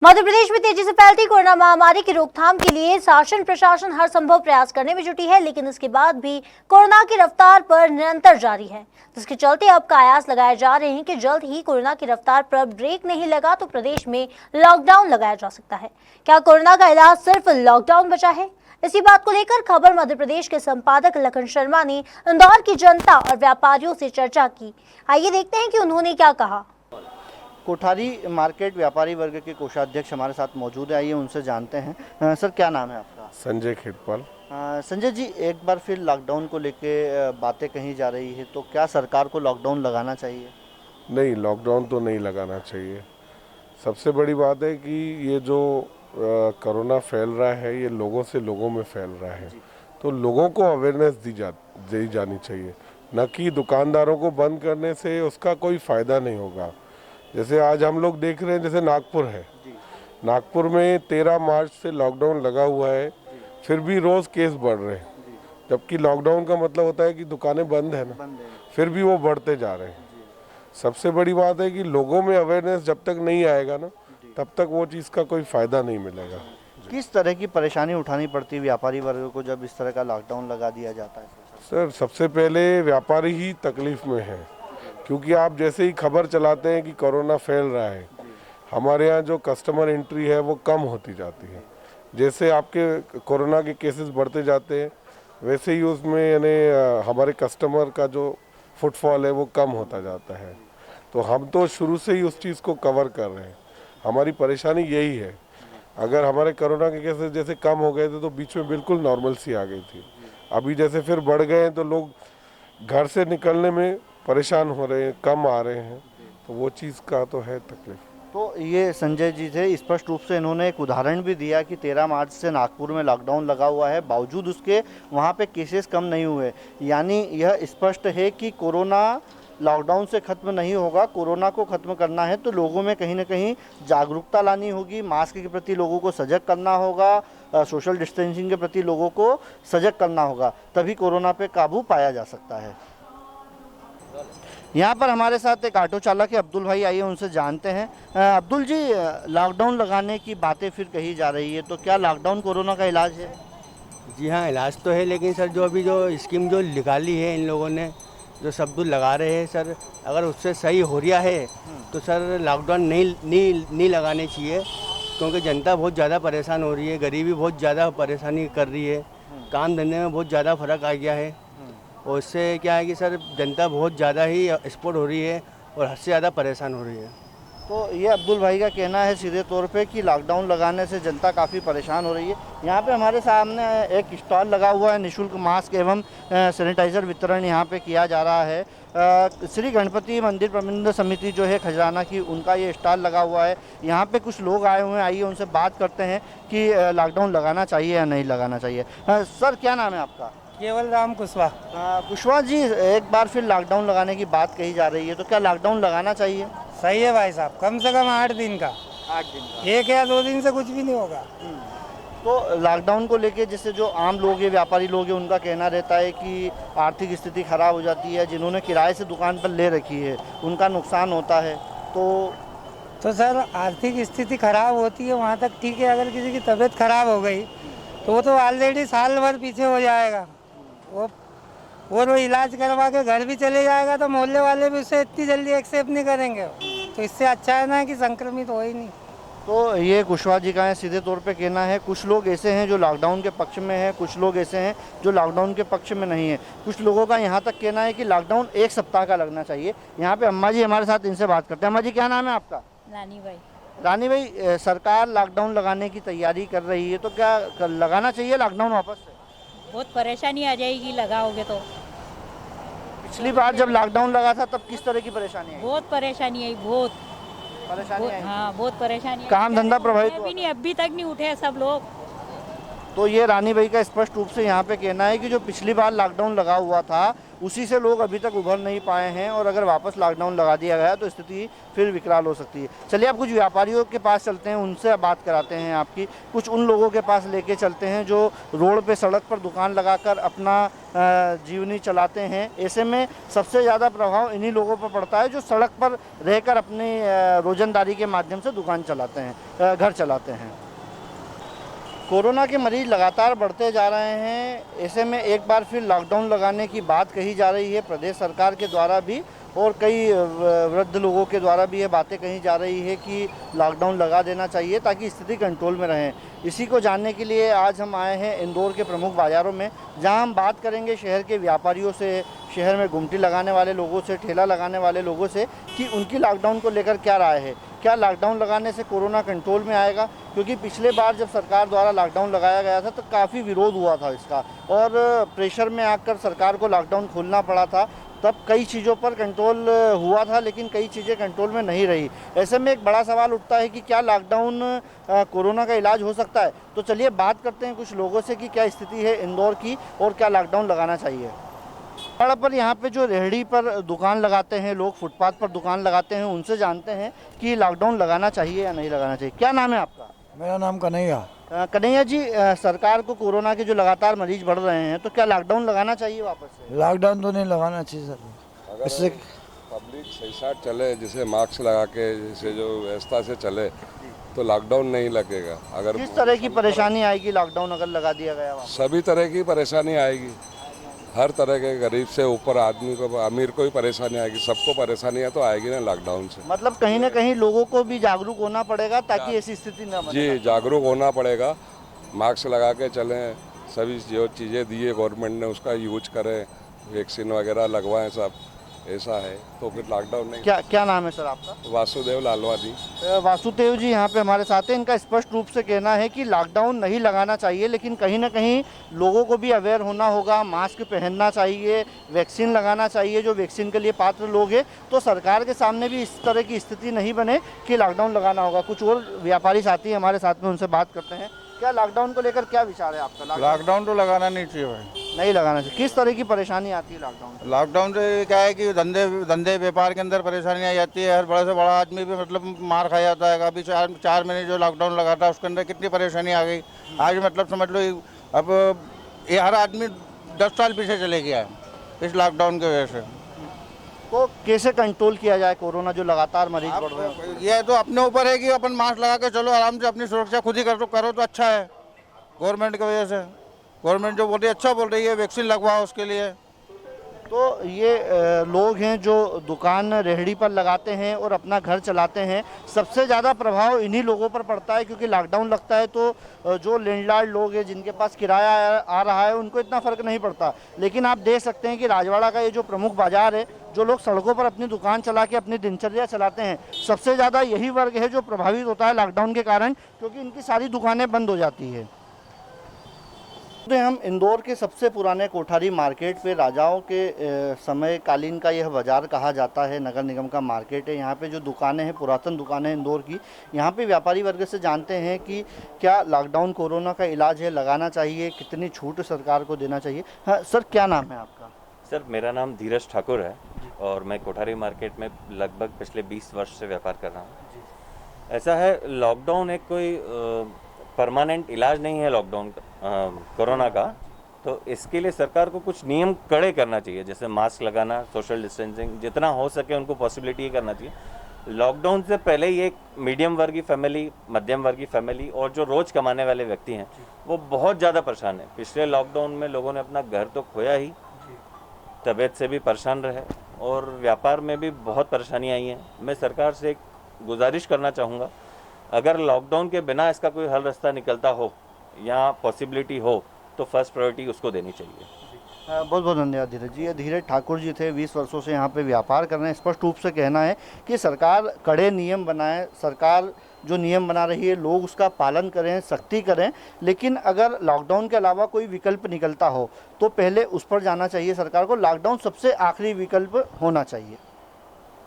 मध्य प्रदेश में तेजी से फैलती कोरोना महामारी की रोकथाम के लिए शासन प्रशासन हर संभव प्रयास करने में जुटी है, लेकिन इसके बाद भी कोरोना की रफ्तार पर निरंतर जारी है, जिसके चलते अब कयास लगाए जा रहे हैं कि जल्द ही कोरोना की रफ्तार पर ब्रेक नहीं लगा तो प्रदेश में लॉकडाउन लगाया जा सकता है। क्या कोरोना का इलाज सिर्फ लॉकडाउन बचा है? इसी बात को लेकर खबर मध्य प्रदेश के संपादक लखन शर्मा ने इंदौर की जनता और व्यापारियों से चर्चा की। आइए देखते हैं कि उन्होंने क्या कहा। कोठारी मार्केट व्यापारी वर्ग के कोषाध्यक्ष हमारे साथ मौजूद है, आइए उनसे जानते हैं। सर, क्या नाम है आपका? संजय खेतपाल। संजय जी, एक बार फिर लॉकडाउन को लेके बातें कही जा रही है, तो क्या सरकार को लॉकडाउन लगाना चाहिए? नहीं, लॉकडाउन तो नहीं लगाना चाहिए। सबसे बड़ी बात है कि ये जो कोरोना फैल रहा है ये लोगों से लोगों में फैल रहा है, तो लोगों को अवेयरनेस दी जानी चाहिए, न कि दुकानदारों को बंद करने से उसका कोई फ़ायदा नहीं होगा। जैसे आज हम लोग देख रहे हैं, जैसे नागपुर है, नागपुर में 13 मार्च से लॉकडाउन लगा हुआ है, फिर भी रोज़ केस बढ़ रहे हैं, जबकि लॉकडाउन का मतलब होता है कि दुकानें बंद है ना, फिर भी वो बढ़ते जा रहे हैं। सबसे बड़ी बात है कि लोगों में अवेयरनेस जब तक नहीं आएगा ना, तब तक वो चीज़ का कोई फ़ायदा नहीं मिलेगा। किस तरह की परेशानी उठानी पड़ती है व्यापारी वर्ग को जब इस तरह का लॉकडाउन लगा दिया जाता है? सर, सबसे पहले व्यापारी ही तकलीफ में है, क्योंकि आप जैसे ही खबर चलाते हैं कि कोरोना फैल रहा है, हमारे यहाँ जो कस्टमर एंट्री है वो कम होती जाती है। जैसे आपके कोरोना के केसेस बढ़ते जाते हैं, वैसे ही उसमें यानी हमारे कस्टमर का जो फुटफॉल है वो कम होता जाता है। तो हम तो शुरू से ही उस चीज़ को कवर कर रहे हैं। हमारी परेशानी यही है। अगर हमारे कोरोना के केसेस जैसे कम हो गए थे तो बीच में बिल्कुल नॉर्मल सी आ गई थी, अभी जैसे फिर बढ़ गए हैं तो लोग घर से निकलने में परेशान हो रहे हैं, कम आ रहे हैं, तो वो चीज़ का तो है तकलीफ। तो ये संजय जी थे, स्पष्ट रूप से इन्होंने एक उदाहरण भी दिया कि 13 मार्च से नागपुर में लॉकडाउन लगा हुआ है, बावजूद उसके वहाँ पे केसेस कम नहीं हुए। यानी यह स्पष्ट है कि कोरोना लॉकडाउन से ख़त्म नहीं होगा। कोरोना को ख़त्म करना है तो लोगों में कहीं ना कहीं जागरूकता लानी होगी, मास्क के प्रति लोगों को सजग करना होगा, सोशल डिस्टेंसिंग के प्रति लोगों को सजग करना होगा, तभी कोरोना पे काबू पाया जा सकता है। यहाँ पर हमारे साथ एक ऑटो चालक है, अब्दुल भाई, आइए उनसे जानते हैं। अब्दुल जी, लॉकडाउन लगाने की बातें फिर कही जा रही है, तो क्या लॉकडाउन कोरोना का इलाज है? जी हाँ, इलाज तो है, लेकिन सर जो अभी जो स्कीम जो निकाली है इन लोगों ने, जो सब कुछ लगा रहे हैं सर, अगर उससे सही हो रहा है तो सर लॉकडाउन नहीं लगाने चाहिए, क्योंकि जनता बहुत ज़्यादा परेशान हो रही है, गरीबी बहुत ज़्यादा परेशानी कर रही है, काम धंधे में बहुत ज़्यादा फ़र्क आ गया है, और इससे क्या है कि सर जनता बहुत ज़्यादा ही एक्सपोर्ट हो रही है और हद से ज़्यादा परेशान हो रही है। तो ये अब्दुल भाई का कहना है सीधे तौर पे कि लॉकडाउन लगाने से जनता काफ़ी परेशान हो रही है। यहाँ पे हमारे सामने एक स्टॉल लगा हुआ है, निःशुल्क मास्क एवं सैनिटाइज़र वितरण यहाँ पे किया जा रहा है। श्री गणपति मंदिर प्रबंधन समिति जो है खजराना की, उनका ये स्टॉल लगा हुआ है। यहाँ पे कुछ लोग आए हुए हैं, आइए उनसे बात करते हैं कि लॉकडाउन लगाना चाहिए या नहीं लगाना चाहिए। सर, क्या नाम है आपका? केवल राम कुशवाहा। कुशवाहा जी, एक बार फिर लॉकडाउन लगाने की बात कही जा रही है, तो क्या लॉकडाउन लगाना चाहिए? सही है भाई साहब, कम से कम 8 दिन का। 8 दिन का? 1 या 2 दिन से कुछ भी नहीं होगा। तो लॉकडाउन को लेके जैसे जो आम लोग हैं, व्यापारी लोग हैं, उनका कहना रहता है कि आर्थिक स्थिति खराब हो जाती है, जिन्होंने किराए से दुकान पर ले रखी है उनका नुकसान होता है। तो सर, आर्थिक स्थिति खराब होती है वहाँ तक ठीक है, अगर किसी की तबीयत खराब हो गई तो वो तो ऑलरेडी साल भर पीछे हो जाएगा। वो तो इलाज करवा के घर भी चले जाएगा, तो मोहल्ले वाले भी उससे इतनी जल्दी एक्सेप्ट नहीं करेंगे। तो इससे अच्छा है ना कि संक्रमित हो ही नहीं। तो ये कुशवाहा जी का है सीधे तौर पे कहना है। कुछ लोग ऐसे हैं जो लॉकडाउन के पक्ष में हैं, कुछ लोग ऐसे हैं जो लॉकडाउन के पक्ष में नहीं है। कुछ लोगों का यहाँ तक कहना है कि लॉकडाउन 1 सप्ताह का लगना चाहिए। यहाँ पे अम्मा जी हमारे साथ, इनसे बात करते हैं। अम्मा जी, क्या नाम है आपका? रानी भाई। रानी भाई, सरकार लॉकडाउन लगाने की तैयारी कर रही है, तो क्या लगाना चाहिए लॉकडाउन वापस से? बहुत परेशानी आ जाएगी लगाओगे तो। पिछली बार जब लॉकडाउन लगा था तब किस तरह की परेशानी आई? बहुत परेशानी आई, बहुत परेशानी आई? हाँ, बहुत परेशानी आई। काम धंधा प्रभावित अभी नहीं, अभी तक नहीं उठे सब लोग। तो ये रानी भाई का स्पष्ट रूप से यहाँ पे कहना है कि जो पिछली बार लॉकडाउन लगा हुआ था उसी से लोग अभी तक उभर नहीं पाए हैं और अगर वापस लॉकडाउन लगा दिया गया तो स्थिति फिर विकराल हो सकती है। चलिए आप कुछ व्यापारियों के पास चलते हैं, उनसे बात कराते हैं आपकी। कुछ उन लोगों के पास लेके चलते हैं जो रोड पे सड़क पर दुकान लगाकर अपना जीवनी चलाते हैं। ऐसे में सबसे ज़्यादा प्रभाव इन्हीं लोगों पर पड़ता है जो सड़क पर रहकर अपनी रोजंदारी के माध्यम से दुकान चलाते हैं, घर चलाते हैं। कोरोना के मरीज लगातार बढ़ते जा रहे हैं। ऐसे में एक बार फिर लॉकडाउन लगाने की बात कही जा रही है प्रदेश सरकार के द्वारा भी, और कई वृद्ध लोगों के द्वारा भी ये बातें कही जा रही है कि लॉकडाउन लगा देना चाहिए ताकि स्थिति कंट्रोल में रहे। इसी को जानने के लिए आज हम आए हैं इंदौर के प्रमुख बाज़ारों में, जहां हम बात करेंगे शहर के व्यापारियों से, शहर में गुमटी लगाने वाले लोगों से, ठेला लगाने वाले लोगों से कि उनकी लॉकडाउन को लेकर क्या राय है। क्या लॉकडाउन लगाने से कोरोना कंट्रोल में आएगा? क्योंकि पिछले बार जब सरकार द्वारा लॉकडाउन लगाया गया था तो काफ़ी विरोध हुआ था इसका, और प्रेशर में आकर सरकार को लॉकडाउन खोलना पड़ा था। तब कई चीज़ों पर कंट्रोल हुआ था लेकिन कई चीज़ें कंट्रोल में नहीं रही। ऐसे में एक बड़ा सवाल उठता है कि क्या लॉकडाउन कोरोना का इलाज हो सकता है। तो चलिए बात करते हैं कुछ लोगों से कि क्या स्थिति है इंदौर की और क्या लॉकडाउन लगाना चाहिए। पर यहाँ पे जो रेहड़ी पर दुकान लगाते हैं लोग, फुटपाथ पर दुकान लगाते हैं, उनसे जानते हैं कि लॉकडाउन लगाना चाहिए या नहीं लगाना चाहिए। क्या नाम है आपका? मेरा नाम कन्हैया। कन्हैया जी, सरकार को कोरोना के जो लगातार मरीज बढ़ रहे हैं तो क्या लॉकडाउन लगाना चाहिए वापस से? लॉकडाउन तो नहीं लगाना चाहिए सर। इससे पब्लिक सही साथ चले, जैसे मास्क लगा के जैसे जो व्यवस्था से चले तो लॉकडाउन नहीं लगेगा। अगर किस तरह की परेशानी आएगी लॉकडाउन अगर लगा दिया गया वापस? सभी तरह की परेशानी आएगी, हर तरह के गरीब से ऊपर आदमी को, अमीर को भी परेशानी आएगी, सबको परेशानियां तो आएगी ना लॉकडाउन से। मतलब कहीं ना कहीं लोगों को भी जागरूक होना पड़ेगा ताकि ऐसी स्थिति न बने। जी, जागरूक होना पड़ेगा, मास्क लगा के चलें, सभी जो चीज़ें दी है गवर्नमेंट ने उसका यूज करें, वैक्सीन वगैरह लगवाएं, सब ऐसा है तो फिर लॉकडाउन नहीं। क्या नाम है सर आपका? वासुदेव लालवानी। वासुदेव जी यहाँ पे हमारे साथ हैं। इनका स्पष्ट रूप से कहना है कि लॉकडाउन नहीं लगाना चाहिए, लेकिन कहीं ना कहीं लोगों को भी अवेयर होना होगा, मास्क पहनना चाहिए, वैक्सीन लगाना चाहिए जो वैक्सीन के लिए पात्र लोग हैं। तो सरकार के सामने भी इस तरह की स्थिति नहीं बने कि लॉकडाउन लगाना होगा। कुछ और व्यापारी साथी हमारे साथ में, उनसे बात करते हैं। क्या लॉकडाउन को लेकर क्या विचार है आपका? लॉकडाउन तो लगाना नहीं चाहिए भाई। नहीं लगाना चाहिए। किस तरह की परेशानी आती है लॉकडाउन? लॉकडाउन से क्या है कि धंधे व्यापार के अंदर परेशानी आ जाती है। हर बड़ा से बड़ा आदमी भी मतलब मार खा जाता है। अभी 4 महीने जो लॉकडाउन लगा था उसके अंदर कितनी परेशानी आ गई। आज मतलब समझ लो अब ये हर आदमी 10 साल पीछे चले गया है इस लॉकडाउन की वजह से। तो कैसे कंट्रोल किया जाए कोरोना जो लगातार मरीज बढ़ रहे हैं? ये तो अपने ऊपर है कि अपन मास्क लगा के चलो, आराम से अपनी सुरक्षा खुद ही करो तो अच्छा है। गवर्नमेंट की वजह से गवर्नमेंट जो बोल रही है अच्छा बोल रही है, वैक्सीन लगवाओ उसके लिए। तो ये लोग हैं जो दुकान रेहड़ी पर लगाते हैं और अपना घर चलाते हैं, सबसे ज़्यादा प्रभाव इन्हीं लोगों पर पड़ता है क्योंकि लॉकडाउन लगता है तो जो लैंडलॉर्ड लोग हैं जिनके पास किराया आ रहा है उनको इतना फ़र्क नहीं पड़ता। लेकिन आप देख सकते हैं कि राजवाड़ा का ये जो प्रमुख बाज़ार है, जो लोग सड़कों पर अपनी दुकान चला के अपनी दिनचर्या चलाते हैं, सबसे ज़्यादा यही वर्ग है जो प्रभावित होता है लॉकडाउन के कारण, क्योंकि इनकी सारी दुकानें बंद हो जाती है। हम इंदौर के सबसे पुराने कोठारी मार्केट पे राजाओं के समय कालीन का यह बाज़ार कहा जाता है, नगर निगम का मार्केट है। यहाँ पे जो दुकानें हैं, पुरातन दुकानें इंदौर की, यहाँ पे व्यापारी वर्ग से जानते हैं कि क्या लॉकडाउन कोरोना का इलाज है, लगाना चाहिए, कितनी छूट सरकार को देना चाहिए। हाँ सर, क्या नाम है आपका? सर, मेरा नाम धीरज ठाकुर है और मैं कोठारी मार्केट में लगभग पिछले 20 वर्ष से व्यापार कर रहा हूँ। ऐसा है, लॉकडाउन एक कोई परमानेंट इलाज नहीं है लॉकडाउन कोरोना का, तो इसके लिए सरकार को कुछ नियम कड़े करना चाहिए, जैसे मास्क लगाना, सोशल डिस्टेंसिंग, जितना हो सके उनको पॉसिबिलिटी ये करना चाहिए। लॉकडाउन से पहले ही एक मीडियम वर्गीय फैमिली, मध्यम वर्गीय फैमिली और जो रोज़ कमाने वाले व्यक्ति हैं वो बहुत ज़्यादा परेशान है। पिछले लॉकडाउन में लोगों ने अपना घर तो खोया ही, तबीयत से भी परेशान रहे और व्यापार में भी बहुत परेशानी आई है। मैं सरकार से एक गुजारिश करना चाहूँगा, अगर लॉकडाउन के बिना इसका कोई हल रास्ता निकलता हो या पॉसिबिलिटी हो तो फर्स्ट प्रायोरिटी उसको देनी चाहिए। बहुत बहुत धन्यवाद धीरज जी। ये धीरज ठाकुर जी थे, 20 वर्षों से यहाँ पे व्यापार कर रहे हैं। स्पष्ट रूप से कहना है कि सरकार कड़े नियम बनाए, सरकार जो नियम बना रही है लोग उसका पालन करें, सख्ती करें, लेकिन अगर लॉकडाउन के अलावा कोई विकल्प निकलता हो तो पहले उस पर जाना चाहिए सरकार को। लॉकडाउन सबसे आखिरी विकल्प होना चाहिए।